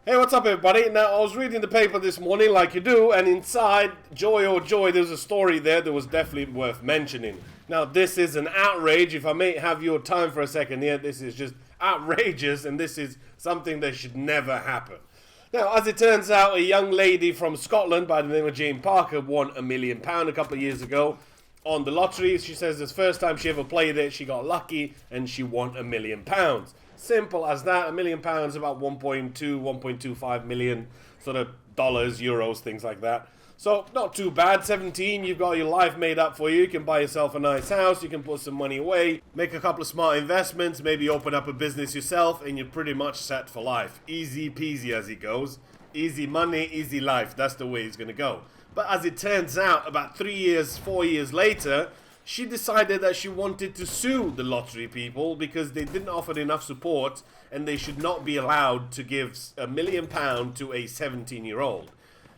Hey, what's up, everybody? Now, I was reading the paper this morning, like you do, and inside, joy oh joy, there's a story there that was definitely worth mentioning. Now, this is an outrage. If I may have your time for a second here, this is just outrageous, and this is something that should never happen. Now, as it turns out, a young lady from Scotland by the name of Jane Parker won £1 million a couple of years ago on the lottery. She says this first time she ever played it, she got lucky and she won £1 million. Simple as that. £1 million, about 1.25 million sort of dollars, euros, things like that. So not too bad. 17, you've got your life made up for you. You can buy yourself a nice house. You can put some money away, make a couple of smart investments, maybe open up a business yourself, and you're pretty much set for life. Easy peasy as it goes. Easy money, easy life. That's the way it's going to go. But as it turns out, about 4 years later, she decided that she wanted to sue the lottery people because they didn't offer enough support and they should not be allowed to give £1 million to a 17-year-old.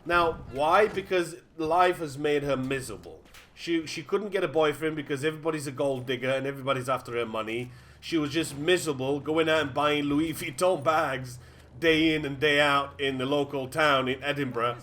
Now, why? Because life has made her miserable. She couldn't get a boyfriend because everybody's a gold digger and everybody's after her money. She was just miserable going out and buying Louis Vuitton bags day in and day out in the local town in Edinburgh.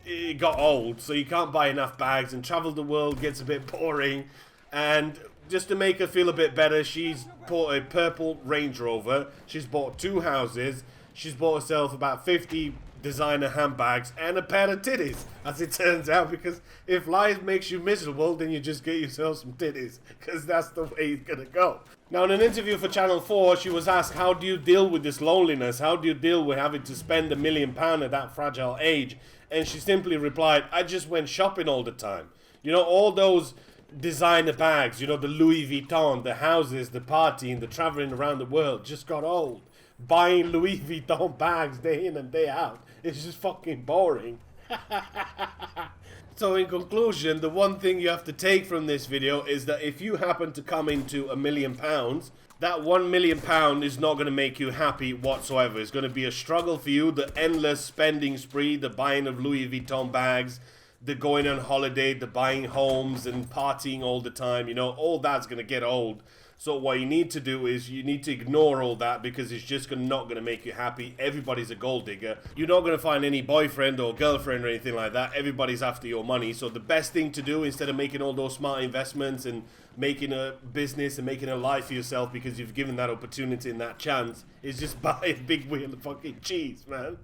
It got old, so you can't buy enough bags, and travel the world gets a bit boring. And just to make her feel a bit better, she's bought a purple Range Rover, she's bought 2 houses, she's bought herself about 50 designer handbags and a pair of titties, as it turns out, because if life makes you miserable, then you just get yourself some titties, because that's the way it's gonna go. Now, in an interview for Channel 4, she was asked, how do you deal with this loneliness? How do you deal with having to spend £1 million at that fragile age? And she simply replied, I just went shopping all the time. You know, all those designer bags, you know, the Louis Vuitton, the houses, the partying, the traveling around the world just got old. Buying Louis Vuitton bags day in and day out, it's just fucking boring. So in conclusion, the one thing you have to take from this video is that if you happen to come into £1 million, that £1 million is not going to make you happy whatsoever. It's going to be a struggle for you. The endless spending spree, the buying of Louis Vuitton bags, the going on holiday, the buying homes and partying all the time, you know, all that's going to get old. So what you need to do is you need to ignore all that because it's just not going to make you happy. Everybody's a gold digger. You're not going to find any boyfriend or girlfriend or anything like that. Everybody's after your money. So the best thing to do, instead of making all those smart investments and making a business and making a life for yourself because you've given that opportunity and that chance, is just buy a big wheel of fucking cheese, man.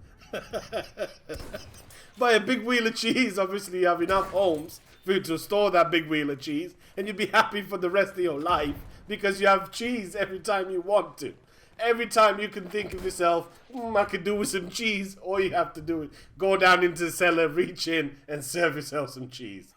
Buy a big wheel of cheese. Obviously you have enough homes for you to store that big wheel of cheese, and you'll be happy for the rest of your life because you have cheese every time you want to. Every time you can think of yourself, I could do with some cheese, all you have to do is go down into the cellar, reach in and serve yourself some cheese.